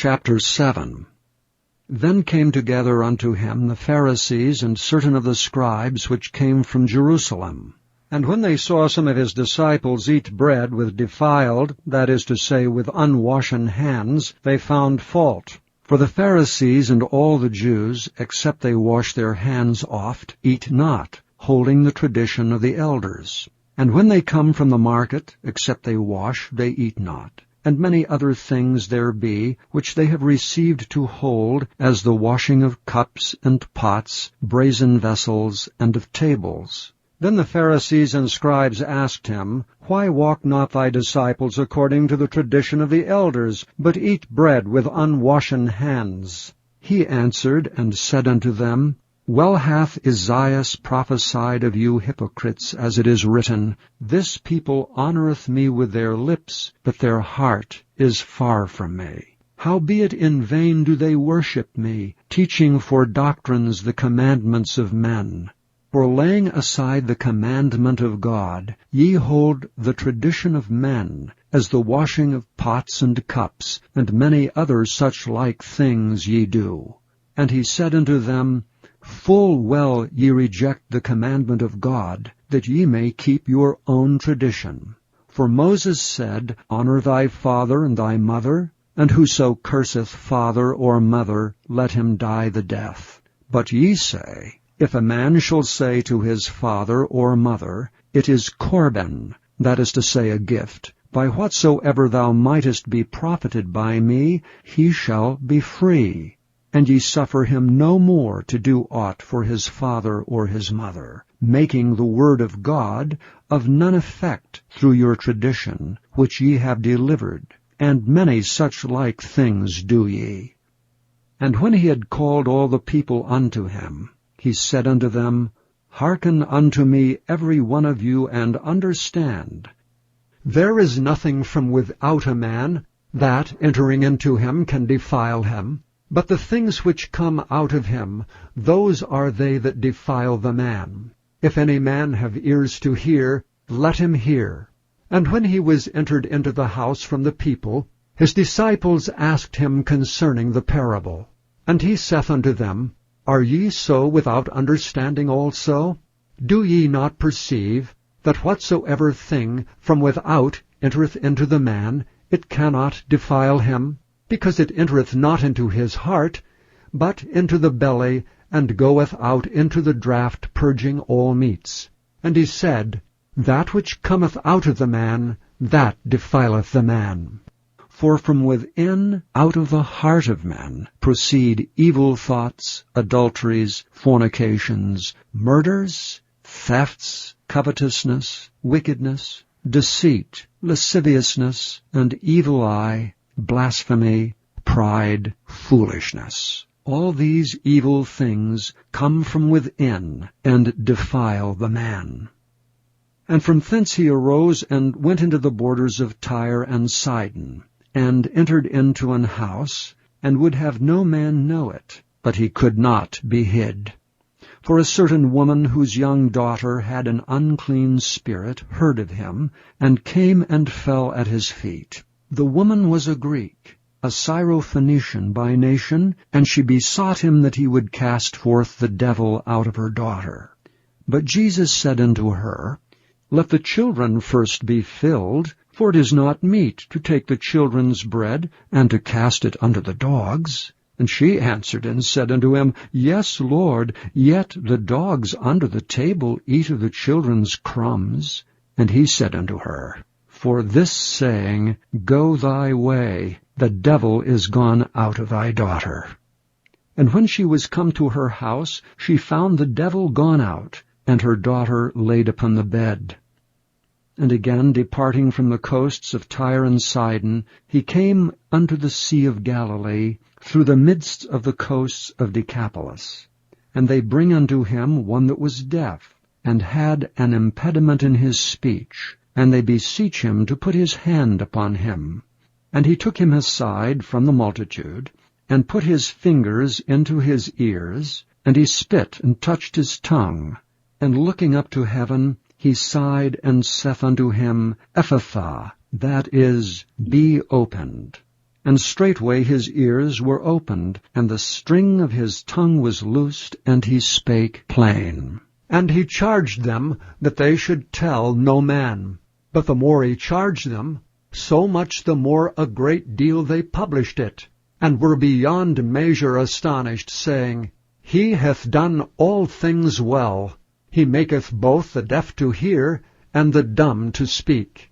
Chapter 7. Then came together unto him the Pharisees and certain of the scribes which came from Jerusalem. And when they saw some of his disciples eat bread with defiled, that is to say, with unwashen hands, they found fault. For the Pharisees and all the Jews, except they wash their hands oft, eat not, holding the tradition of the elders. And when they come from the market, except they wash, they eat not. And many other things there be, which they have received to hold, as the washing of cups and pots, brazen vessels, and of tables. Then the Pharisees and scribes asked him, Why walk not thy disciples according to the tradition of the elders, but eat bread with unwashen hands? He answered and said unto them, Well hath Esaias prophesied of you hypocrites, as it is written, This people honoureth me with their lips, but their heart is far from me. Howbeit in vain do they worship me, teaching for doctrines the commandments of men. For laying aside the commandment of God, ye hold the tradition of men, as the washing of pots and cups, and many other such like things ye do. And he said unto them, Full well ye reject the commandment of God, that ye may keep your own tradition. For Moses said, Honour thy father and thy mother, and whoso curseth father or mother, let him die the death. But ye say, If a man shall say to his father or mother, It is Corban, that is to say, a gift, by whatsoever thou mightest be profited by me, he shall be free. And ye suffer him no more to do aught for his father or his mother, making the word of God of none effect through your tradition, which ye have delivered, and many such like things do ye. And when he had called all the people unto him, he said unto them, Hearken unto me every one of you, and understand. There is nothing from without a man that, entering into him, can defile him. But the things which come out of him, those are they that defile the man. If any man have ears to hear, let him hear. And when he was entered into the house from the people, his disciples asked him concerning the parable. And he saith unto them, Are ye so without understanding also? Do ye not perceive that whatsoever thing from without entereth into the man, it cannot defile him? Because it entereth not into his heart, but into the belly, and goeth out into the draught, purging all meats. And he said, That which cometh out of the man, that defileth the man. For from within, out of the heart of men, proceed evil thoughts, adulteries, fornications, murders, thefts, covetousness, wickedness, deceit, lasciviousness, and evil eye, blasphemy, pride, foolishness. All these evil things come from within, and defile the man. And from thence he arose, and went into the borders of Tyre and Sidon, and entered into an house, and would have no man know it, but he could not be hid. For a certain woman whose young daughter had an unclean spirit heard of him, and came and fell at his feet. The woman was a Greek, a Syrophoenician by nation, and she besought him that he would cast forth the devil out of her daughter. But Jesus said unto her, Let the children first be filled, for it is not meet to take the children's bread, and to cast it unto the dogs. And she answered and said unto him, Yes, Lord, yet the dogs under the table eat of the children's crumbs. And he said unto her, For this saying, Go thy way, the devil is gone out of thy daughter. And when she was come to her house, she found the devil gone out, and her daughter laid upon the bed. And again, departing from the coasts of Tyre and Sidon, he came unto the sea of Galilee, through the midst of the coasts of Decapolis. And they bring unto him one that was deaf, and had an impediment in his speech, and they beseech him to put his hand upon him. And he took him aside from the multitude, and put his fingers into his ears, and he spit and touched his tongue. And looking up to heaven, he sighed and saith unto him, Ephphatha, that is, be opened. And straightway his ears were opened, and the string of his tongue was loosed, and he spake plain. And he charged them that they should tell no man. But the more he charged them, so much the more a great deal they published it, and were beyond measure astonished, saying, He hath done all things well. He maketh both the deaf to hear, and the dumb to speak.